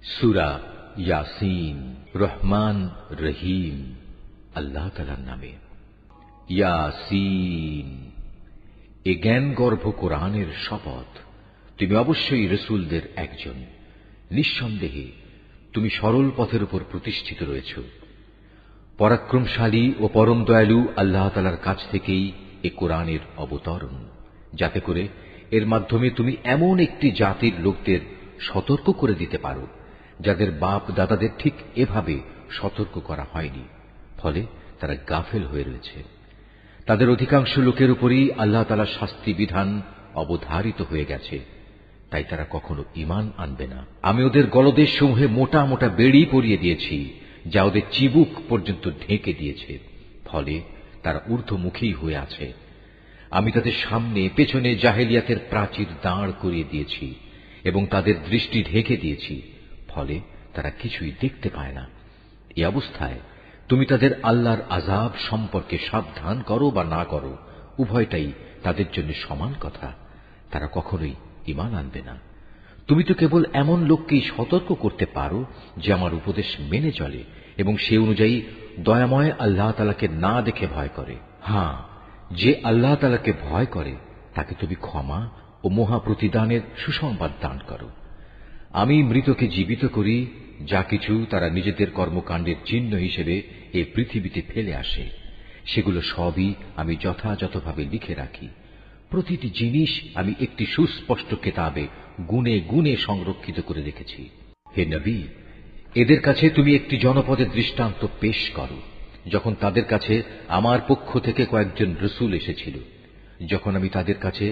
সূরা ইয়াসিন। রহমান রহিম আল্লাহ তাআলার নামে। ইয়াসিন, এ জ্ঞানগর্ভ কোরআনের শপথ। তুমি অবশ্যই রসূলদের একজন। নিঃসন্দেহে তুমি সরল পথের উপর প্রতিষ্ঠিত রয়েছ। পরাক্রমশালী ও পরম দয়ালু আল্লাহ তাআলার কাছ থেকেই এ কোরআনের অবতরণ, যাতে করে এর মাধ্যমে তুমি এমন একটি জাতির লোকদের সতর্ক করে দিতে পারো যাদের বাপ দাদাদের ঠিক এভাবে সতর্ক করা হয়নি, ফলে তারা গাফেল হয়ে রয়েছে। তাদের অধিকাংশ লোকের উপরই আল্লাহ তাআলার শাস্তি বিধান অবধারিত হয়ে গেছে, তাই তারা কখনো ঈমান আনবে না। আমি ওদের গলদেশ সমূহে মোটা মোটা বেড়ি পরিয়ে দিয়েছি, যা ওদের চিবুক পর্যন্ত ঢেকে দিয়েছে, ফলে তারা ঊর্ধ্বমুখী হয়ে আছে। আমি তাদের সামনে পেছনে জাহেলিয়াতের প্রাচীর দাঁড় করিয়ে দিয়েছি এবং তাদের দৃষ্টি ঢেকে দিয়েছি, ফলে তারা কিছুই দেখতে পায় না। এই অবস্থায় তুমি তাদের আল্লাহর আযাব সম্পর্কে সাবধান করো বা না করো, উভয়টাই তাদের জন্য সমান কথা। তারা কখনোই ঈমান আনবে না। তুমি তো কেবল এমন লোককেই সতর্ক করতে পারো যে আমার উপদেশ মেনে চলে এবং সে অনুযায়ী দয়াময় আল্লাহ তাআলাকে না দেখে ভয় করে। হ্যাঁ, যে আল্লাহ তাআলাকে ভয় করে তাকে তুমি ক্ষমা ও মহাপ্রতিদানের সুসংবাদ দান করো। আমি মৃতকে জীবিত করি, যা কিছু তারা নিজেদের কর্মকাণ্ডের চিহ্ন হিসেবে এই পৃথিবীতে ফেলে আসে, সেগুলো সবই আমি যথাযথভাবে লিখে রাখি। প্রতিটি জিনিস আমি একটি সুস্পষ্ট কেতাবে গুণে গুণে সংরক্ষিত করে রেখেছি। হে নবী, এদের কাছে তুমি একটি জনপদের দৃষ্টান্ত পেশ করো, যখন তাদের কাছে আমার পক্ষ থেকে কয়েকজন রসূল এসেছিল। যখন আমি তাদের কাছে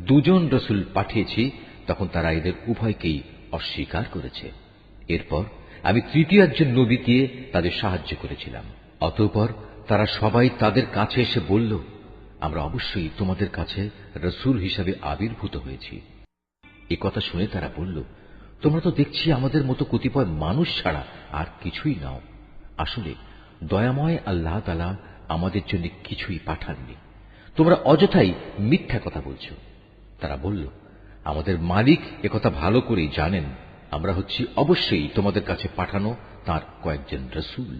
2 জন রসূল পাঠিয়েছি, তখন তারা এদের উভয়কেই অস্বীকার করেছে। এরপর আমি তৃতীয় একজন নবী দিয়ে তাদের সাহায্য করেছিলাম। অতঃপর তারা সবাই তাদের কাছে এসে বলল, আমরা অবশ্যই তোমাদের কাছে রসূল হিসাবে আবির্ভূত হয়েছি। এ কথা শুনে তারা বলল, তোমরা তো দেখছি আমাদের মতো কতিপয় মানুষ ছাড়া আর কিছুই নাও। আসলে দয়াময় আল্লাহ তাআলা আমাদের জন্য কিছুই পাঠাননি, তোমরা অযথাই মিথ্যা কথা বলছ। তারা বলল, আমাদের মালিক একথা ভালো করেই জানেন, আমরা হচ্ছি অবশ্যই তোমাদের কাছে পাঠানো তার কয়েকজন রসূল।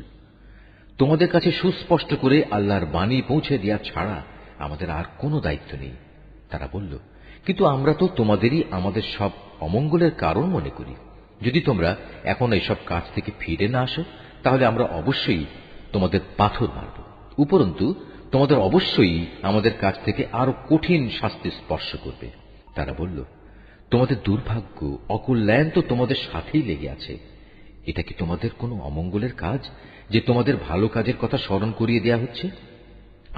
তোমাদের কাছে সুস্পষ্ট করে আল্লাহর বাণী পৌঁছে দেওয়া ছাড়া আমাদের আর কোনো দায়িত্ব নেই। তারা বলল, কিন্তু আমরা তো তোমাদেরই আমাদের সব অমঙ্গলের কারণ মনে করি। যদি তোমরা এখন এইসব কাজ থেকে ফিরে না আসো, তাহলে আমরা অবশ্যই তোমাদের পাথর মারব। উপরন্তু তোমাদের অবশ্যই আমাদের কাছ থেকে আরো কঠিন শাস্তি স্পর্শ করবে। তারা বলল, তোমাদের দুর্ভাগ্য অকল্যাণ তো তোমাদের সাথেই লেগে আছে। এটা কি তোমাদের কোনো অমঙ্গলের কাজ যে তোমাদের ভালো কাজের কথা স্মরণ করিয়ে দেয়া হচ্ছে?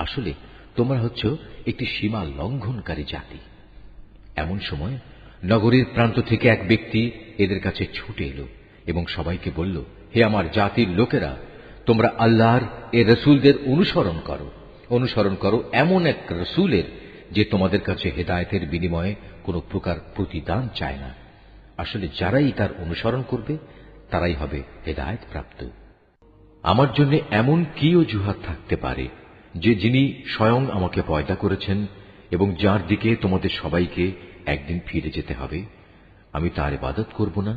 আসলে তোমরা হচ্ছ একটি সীমা লঙ্ঘনকারী জাতি। এমন সময় নগরীর প্রান্ত থেকে এক ব্যক্তি এদের কাছে ছুটে এলো এবং সবাইকে বলল, হে আমার জাতির লোকেরা, তোমরা আল্লাহর এ রসূলদের অনুসরণ করো এমন এক রসূলের যে তোমাদের কাছে হেদায়েতের বিনিময়ে কোনো প্রকার প্রতিদান চায় না। আসলে যারাই তার অনুসরণ করবে তারাই হবে হেদায়েত প্রাপ্ত। আমার জন্য এমন কি অজুহাত থাকতে পারে যে যিনি স্বয়ং আমাকে পয়দা করেছেন এবং যার দিকে তোমাদের সবাইকে একদিন ফিরে যেতে হবে, আমি তার ইবাদত করব না?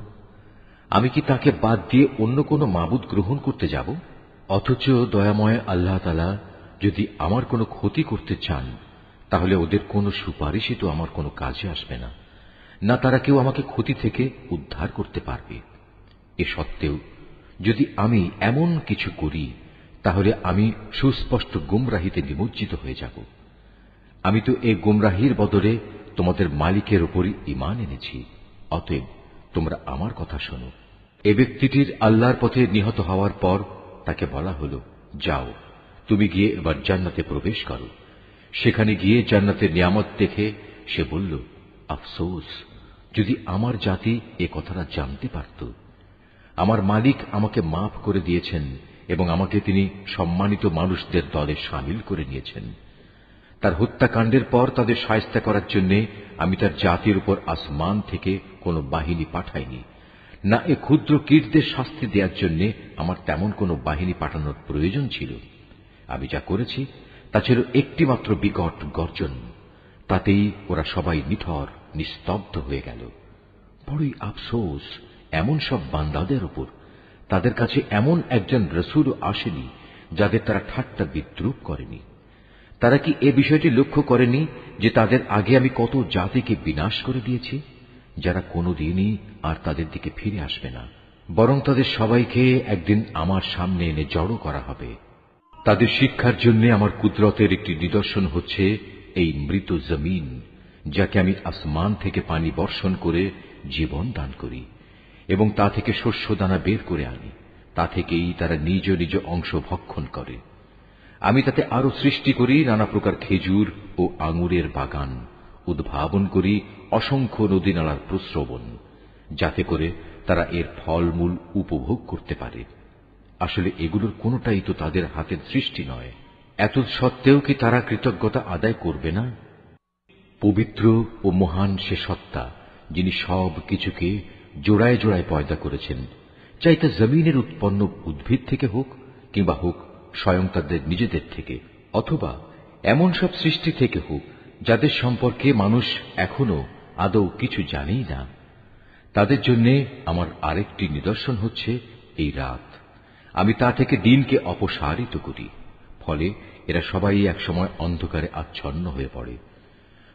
আমি কি তাকে বাদ দিয়ে অন্য কোনো মাবুদ গ্রহণ করতে যাব? অথচ দয়াময় আল্লাহ তাআলা যদি আমার কোনো ক্ষতি করতে চান, তাহলে ওদের কোনো সুপারিশই তো আমার কোনো কাজে আসবে না, না তারা কেউ আমাকে ক্ষতি থেকে উদ্ধার করতে পারবে। এ সত্ত্বেও যদি আমি এমন কিছু করি, তাহলে আমি সুস্পষ্ট গুমরাহিতে নিমজ্জিত হয়ে যাব। আমি তো এই গুমরাহির বদলে তোমাদের মালিকের উপরই ঈমান এনেছি। অতএব তোমরা আমার কথা শোনো। এ ব্যক্তিটির আল্লাহর পথে নিহত হওয়ার পর তাকে বলা হল, যাও, তুমি গিয়ে এবার জান্নাতে প্রবেশ করো। সেখানে গিয়ে জান্নাতের নিয়ামত দেখে সে বলল, আফসোস, যদি আমার জাতি এ কথাটা জানতে পারত। আমার মালিক আমাকে মাফ করে দিয়েছেন এবং আমাকে তিনি সম্মানিত মানুষদের দলে শামিল করে নিয়েছেন। তার হত্যাকাণ্ডের পর তাদের শায়েস্তা করার জন্য আমি তার জাতির উপর আসমান থেকে কোনো বাহিনী পাঠাইনি, না এ ক্ষুদ্র কীটদের শাস্তি দেওয়ার জন্য আমার তেমন কোনো বাহিনী পাঠানোর প্রয়োজন ছিল। আমি যা করেছি তা ছিল একটিমাত্র বিকট গর্জন, তাতেই ওরা সবাই নিথর নিস্তব্ধ হয়ে গেল। বড়ই আফসোস এমন সব বান্দাদের উপর তাদের কাছে এমন একজন রসুলও আসেনি যাদের তারা ঠাট্টা বিদ্রুপ করেনি। তারা কি এ বিষয়টি লক্ষ্য করেনি যে তাদের আগে আমি কত জাতিকে বিনাশ করে দিয়েছি, যারা কোনোদিনই আর তাদের দিকে ফিরে আসবে না, বরং তাদের সবাইকে একদিন আমার সামনে এনে জড়ো করা হবে। তাদের শিক্ষার জন্য আমার কুদরতের একটি নিদর্শন হচ্ছে এই মৃত জমিন, যাকে আমি আসমান থেকে পানি বর্ষণ করে জীবন দান করি এবং তা থেকে শস্য দানা বের করে আনি। তা থেকেই তারা নিজ নিজ অংশ ভক্ষণ করে। আমি তাতে আরো সৃষ্টি করি নানা প্রকার খেজুর ও আঙুরের বাগান, উদ্ভাবন করি অসংখ্য নদী নালার প্রস্রবণ, যাতে করে তারা এর ফলমূল উপভোগ করতে পারে। আসলে এগুলোর কোনোটাই তো তাদের হাতের সৃষ্টি নয়। এত সত্ত্বেও কি তারা কৃতজ্ঞতা আদায় করবে না? পবিত্র ও মহান সে সত্তা, যিনি সব কিছুকে জোড়ায় জোড়ায় পয়দা করেছেন, চাই তা জমিনের উৎপন্ন উদ্ভিদ থেকে হোক কিংবা হোক স্বয়ং তাদের নিজেদের থেকে, অথবা এমন সব সৃষ্টি থেকে হোক যাদের সম্পর্কে মানুষ এখনো আদৌ কিছু জানেই না। তাদের জন্য আমার আরেকটি নিদর্শন হচ্ছে এই রাত। আমি তা থেকে দিনকে অপসারিত করি, ফলে এরা সবাই একসময় অন্ধকারে আচ্ছন্ন হয়ে পড়ে।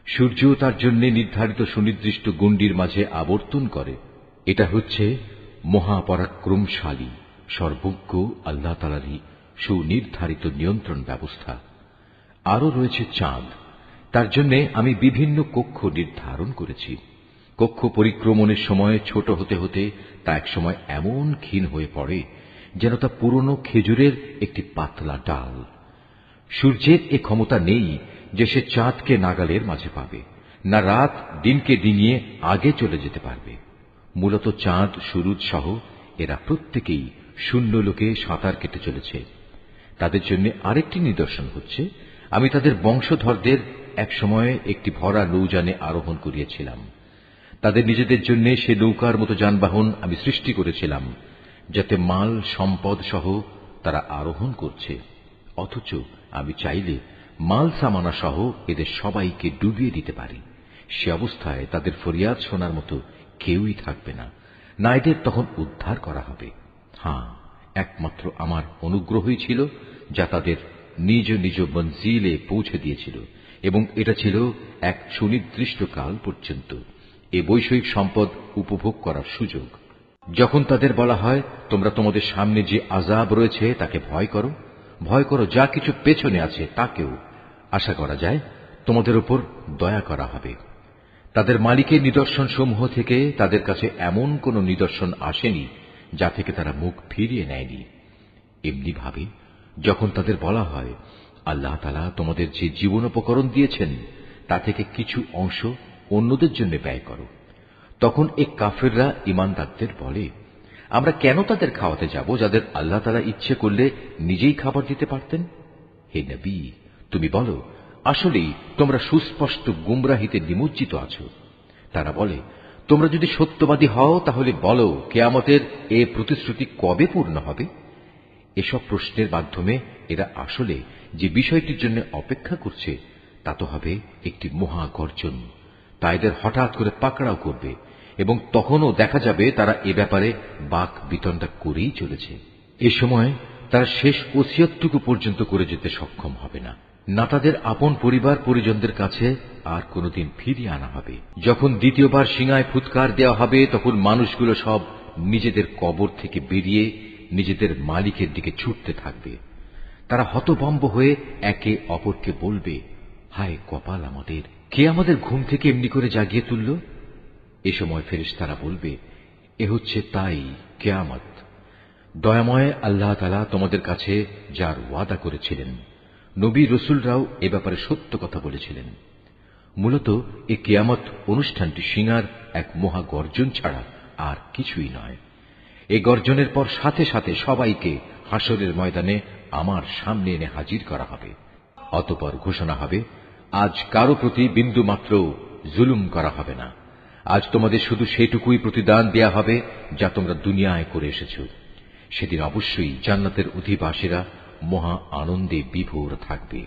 সূর্য তার জন্য নির্ধারিত সুনির্দিষ্ট গণ্ডির মাঝে আবর্তন করে। এটা হচ্ছে মহাপরাক্রমশালী সর্বজ্ঞ আল্লাহ তাআলারই সুনির্ধারিত নিয়ন্ত্রণ ব্যবস্থা। আরও রয়েছে চাঁদ, তার জন্য আমি বিভিন্ন কক্ষ নির্ধারণ করেছি। কক্ষ পরিক্রমণের সময় ছোট হতে হতে তা একসময় এমন ক্ষীণ হয়ে পড়ে যেন তা পুরনো খেজুরের একটি পাতলা ডাল। সূর্যের এ ক্ষমতা নেই যে সে চাঁদকে নাগালের মাঝে পাবে, না রাত দিনকে ডিঙিয়ে আগে চলে যেতে পারবে। মূলত চাঁদ, সূরজ সহ এরা প্রত্যেকেই শূন্য লোকে সাঁতার কেটে চলেছে। তাদের জন্য আরেকটি নিদর্শন হচ্ছে, আমি তাদের বংশধরদের এক সময়ে একটি ভরা নৌযানে আরোহণ করিয়েছিলাম। তাদের নিজেদের জন্য সে নৌকার মতো যানবাহন আমি সৃষ্টি করেছিলাম, যাতে মাল সম্পদ সহ তারা আরোহণ করছে। অথচ আমি চাইলে মাল সামানা সহ এদের সবাইকে ডুবিয়ে দিতে পারি। সে অবস্থায় তাদের ফরিয়াদ শোনার মতো কেউই থাকবে না, না এদের তখন উদ্ধার করা হবে। হ্যাঁ, একমাত্র আমার অনুগ্রহই ছিল যা তাদের নিজ নিজ মঞ্জিলে পৌঁছে দিয়েছিল, এবং এটা ছিল এক সুনির্দিষ্ট কাল পর্যন্ত এ বৈষয়িক সম্পদ উপভোগ করার সুযোগ। যখন তাদের বলা হয়, তোমরা তোমাদের সামনে যে আযাব রয়েছে তাকে ভয় করো, ভয় করো যা কিছু পেছনে আছে তাকেও, আশা করা যায় তোমাদের উপর দয়া করা হবে। তাদের মালিকের নিদর্শন সমূহ থেকে তাদের কাছে এমন কোন নিদর্শন আসেনি যা থেকে তারা মুখ ফিরিয়ে নেয়নি। এমনি ভাবে যখন তাদের বলা হয়, আল্লাহ তাআলা তোমাদের যে জীবনোপকরণ দিয়েছেন তা থেকে কিছু অংশ অন্যদের জন্য ব্যয় করো, তখন এই কাফেররা ঈমানদারদের বলে, আমরা কেন তাদের খাওয়াতে যাব যাদের আল্লাহ তাআলা ইচ্ছে করলে নিজেই খাবার দিতে পারতেন? হে নবী, তুমি বলো, আসলেই তোমরা সুস্পষ্ট গুমরাহিতে নিমজ্জিত আছো। তারা বলে, তোমরা যদি সত্যবাদী হও তাহলে বলো, কিয়ামতের এ প্রতিশ্রুতি কবে পূর্ণ হবে? এসব প্রশ্নের মাধ্যমে এরা আসলে যে বিষয়টির জন্য অপেক্ষা করছে তা তো হবে একটি মহাগর্জন। তা এদের হঠাৎ করে পাকড়াও করবে, এবং তখনও দেখা যাবে তারা এ ব্যাপারে বাক বিতণ্ডা করেই চলেছে। এ সময় তারা শেষ ওসিয়তটুকু পর্যন্ত করে যেতে সক্ষম হবে না, না তাদের আপন পরিবার পরিজনদের কাছে আর কোনোদিন ফিরিয়ে আনা হবে। যখন দ্বিতীয়বার সিঙায় ফুৎকার দেওয়া হবে, তখন মানুষগুলো সব নিজেদের কবর থেকে বেরিয়ে নিজেদের মালিকের দিকে ছুটতে থাকবে। তারা হতভম্ব হয়ে একে অপরকে বলবে, হায় কপাল আমাদের, কে আমাদের ঘুম থেকে এমনি করে জাগিয়ে তুলল? এ সময় ফেরেশতারা বলবে, এ হচ্ছে তাই কিয়ামত। দয়াময় আল্লাহ তাআলা তোমাদের কাছে যার ওয়াদা করেছিলেন, নবী রসুলরাও এ ব্যাপারে সত্য কথা বলেছিলেন। মূলত এ কিয়ামত অনুষ্ঠানটি সিঙার এক মহা গর্জন ছাড়া আর কিছুই নয়। এই গর্জনের পর সাথে সাথে সবাইকে হাসরের ময়দানে আমার সামনে এনে হাজির করা হবে। অতঃপর ঘোষণা হবে, আজ কারো প্রতি বিন্দু মাত্র জুলুম করা হবে না। আজ তোমাদের শুধু সেটুকুই প্রতিদান দেয়া হবে যা তোমরা দুনিয়ায় করে এসেছ। সেদিন অবশ্যই জান্নাতের অধিবাসীরা মহা আনন্দে বিভোর থাকবে।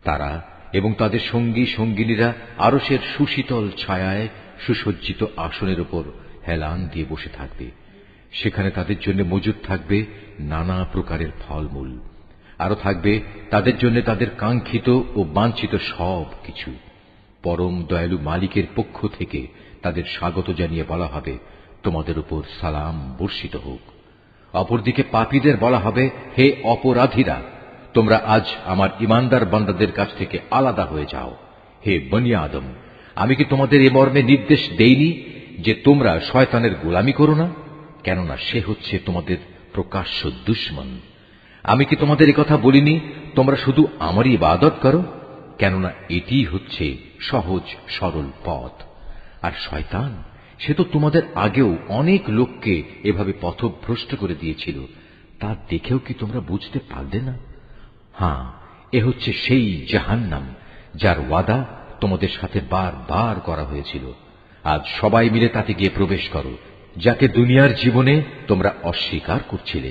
তারা এবং তাদের সঙ্গী সঙ্গিনীরা আরশের সুশীতল ছায়ায় সুসজ্জিত আসনের উপর হেলান দিয়ে বসে থাকবে। সেখানে তাদের জন্য মজুদ থাকবে নানা প্রকারের ফলমূল, আরো থাকবে তাদের জন্য তাদের কাঙ্ক্ষিত ও বাঞ্ছিত সব কিছু। পরম দয়ালু মালিকের পক্ষ থেকে তাদের স্বাগত জানিয়ে বলা হবে, তোমাদের উপর সালাম বর্ষিত হোক। অপরদিকে পাপীদের বলা হবে, হে অপরাধীরা, তোমরা আজ আমার ইমানদার বান্দাদের কাছ থেকে আলাদা হয়ে যাও। হে বনি আদম, আমি কি তোমাদের এ মর্মে নির্দেশ দেইনি যে তোমরা শয়তানের গোলামি করো না? কেননা সে হচ্ছে তোমাদের প্রকাশ্য দুশমন। আমি কি তোমাদের কথা বলিনি তোমরা শুধু আমারই ইবাদত করো? কেননা এটি হচ্ছে সহজ সরল পথ। আর শয়তান, সে তো তোমাদের আগেও অনেক লোককে এভাবে পথভ্রষ্ট করে দিয়েছিল, তা দেখেও কি তোমরা বুঝতে পারলে না? হ্যাঁ, এ হচ্ছে সেই জাহান্নাম যার ওয়াদা তোমাদের সাথে বারবার করা হয়েছিল। আজ সবাই মিলে তাতে গিয়ে প্রবেশ করো, যাকে দুনিয়ার জীবনে তোমরা অস্বীকার করছিলে।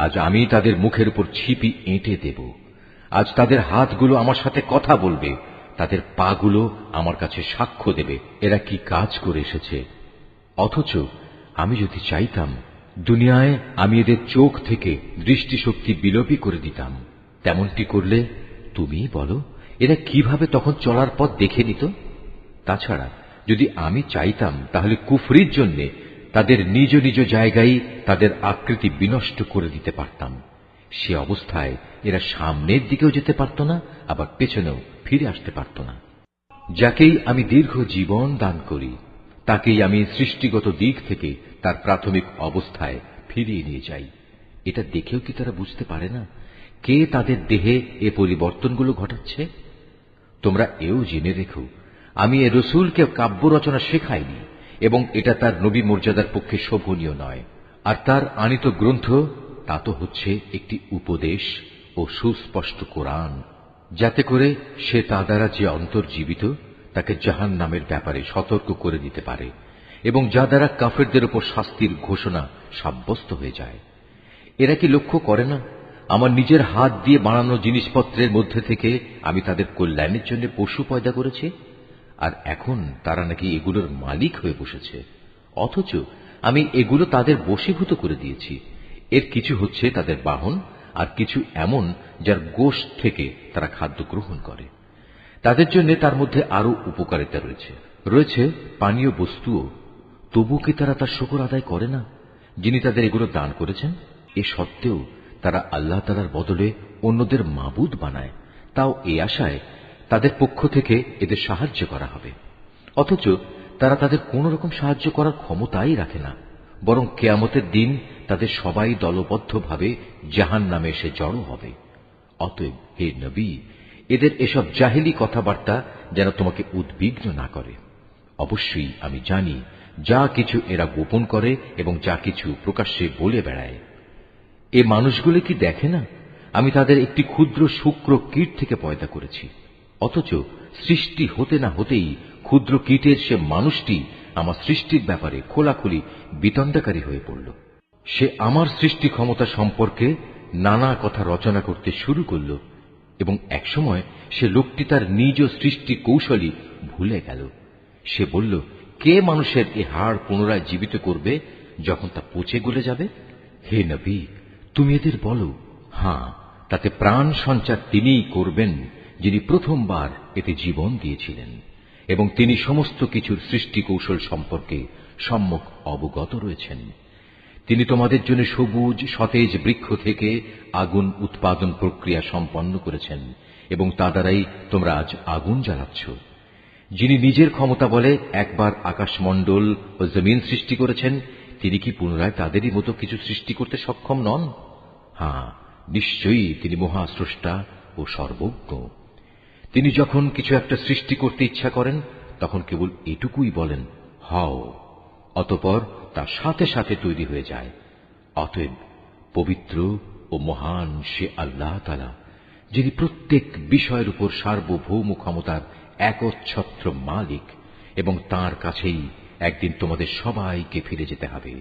আজ আমি তাদের মুখের উপর ছিপি এঁটে দেব। আজ তাদের হাতগুলো আমার সাথে কথা বলবে, তাদের পাগুলো আমার কাছে সাক্ষ্য দেবে এরা কি কাজ করে এসেছে। অথচ আমি যদি চাইতাম, দুনিয়ায় আমি এদের চোখ থেকে দৃষ্টিশক্তি বিলোপী করে দিতাম। তেমনটি করলে তুমি বলো, এরা কিভাবে তখন চলার পথ দেখে নিত? তাছাড়া যদি আমি চাইতাম, তাহলে কুফরির জন্য তাদের নিজ নিজ জায়গায় তাদের আকৃতি বিনষ্ট করে দিতে পারতাম। সে অবস্থায় এরা সামনের দিকেও যেতে পারত না, আবার পেছনেও ফিরে আসতে পারত না। যাকেই আমি দীর্ঘ জীবন দান করি, তাকেই আমি সৃষ্টিগত দিক থেকে তার প্রাথমিক অবস্থায় ফিরিয়ে নিয়ে যাই। এটা দেখেও কি তারা বুঝতে পারে না কে তাদের দেহে এ পরিবর্তনগুলো ঘটাচ্ছে? তোমরা এও জেনে রেখো, আমি এ রসুলকে কাব্য রচনা শেখাইনি, এবং এটা তার নবী মর্যাদার পক্ষে শোভনীয় নয়। আর তার আনিত গ্রন্থ তা তো হচ্ছে একটি উপদেশ ও সুস্পষ্ট কোরআন, যাতে করে সে তা দ্বারা যে অন্তর্জীবিত তাকে জাহান্নামের ব্যাপারে সতর্ক করে দিতে পারে, এবং যা দ্বারা কাফেরদের উপর শাস্তির ঘোষণা সাব্যস্ত হয়ে যায়। এরা কি লক্ষ্য করে না, আমার নিজের হাত দিয়ে বানানো জিনিসপত্রের মধ্যে থেকে আমি তাদের কল্যাণের জন্য পশু পয়দা করেছি, আর এখন তারা নাকি এগুলোর মালিক হয়ে বসেছে। অথচ আমি এগুলো তাদের বশীভূত করে দিয়েছি। এর কিছু হচ্ছে তাদের বাহন, আর কিছু এমন যার গোশত থেকে তারা খাদ্য গ্রহণ করে। তাদের জন্য তার মধ্যে আরো উপকারিতা রয়েছে পানীয় বস্তুও। তবু কি তারা তার শুকর আদায় করে না, যিনি তাদের এগুলো দান করেছেন? এ সত্ত্বেও তারা আল্লাহ তাআলার বদলে অন্যদের মাবুদ বানায়, তাও এই আশায় তাদের পক্ষ থেকে এদের সাহায্য করা হবে। অথচ তারা তাদের কোন রকম সাহায্য করার ক্ষমতাই রাখে না, বরং কিয়ামতের দিন তাদের সবাই দলবদ্ধভাবে জাহান্নামে এসে জড়ো হবে। অতএব হে নবী, এদের এসব জাহেলি কথাবার্তা যেন তোমাকে উদ্বিগ্ন না করে। অবশ্যই আমি জানি যা কিছু এরা গোপন করে এবং যা কিছু প্রকাশ্যে বলে বেড়ায়। এ মানুষগুলো কি দেখে না আমি তাদের একটি ক্ষুদ্র শুক্র কীট থেকে পয়দা করেছি? অথচ সৃষ্টি হতে না হতেই ক্ষুদ্র কীটের সে মানুষটি আমার সৃষ্টির ব্যাপারে খোলাখুলি বিতণ্ডাকারী হয়ে পড়ল। সে আমার সৃষ্টি ক্ষমতা সম্পর্কে নানা কথা রচনা করতে শুরু করল, এবং একসময় সে লোকটি তার নিজ সৃষ্টি কৌশলী ভুলে গেল। সে বলল, কে মানুষের এ হাড় পুনরায় জীবিত করবে যখন তা পচে গলে যাবে? হে নবী, তুমি এদের বলো, হ্যাঁ, তাতে প্রাণ সঞ্চার তিনিই করবেন যিনি প্রথমবার এতে জীবন দিয়েছিলেন, এবং তিনি সমস্ত কিছুর সৃষ্টি কৌশল সম্পর্কে সম্যক অবগত রয়েছেন। তিনি তোমাদের জন্য সবুজ সতেজ বৃক্ষ থেকে আগুন উৎপাদন প্রক্রিয়া সম্পন্ন করেছেন, এবং তা দ্বারাই তোমরা আজ আগুন জ্বালাচ্ছ। যিনি নিজের ক্ষমতা বলে একবার আকাশমণ্ডল ও জমিন সৃষ্টি করেছেন, তিনি কি পুনরায় তাদেরই মতো কিছু সৃষ্টি করতে সক্ষম নন? হ্যাঁ, নিশ্চয়ই তিনি মহাস্রষ্টা ও সর্বজ্ঞ। তিনি যখন কিছু একটা সৃষ্টি করতে ইচ্ছা করেন, তখন কেবল এটুকুই বলেন, হও, অতঃপর তা সাথে সাথে তৈরি হয়ে যায়। অতএব পবিত্র ও মহান সে আল্লাহ তাআলা, যিনি প্রত্যেক বিষয়ের উপর সার্বভৌম ক্ষমতার একচ্ছত্র মালিক, এবং তাঁর কাছেই একদিন তোমাদের সবাইকে ফিরে যেতে হবে।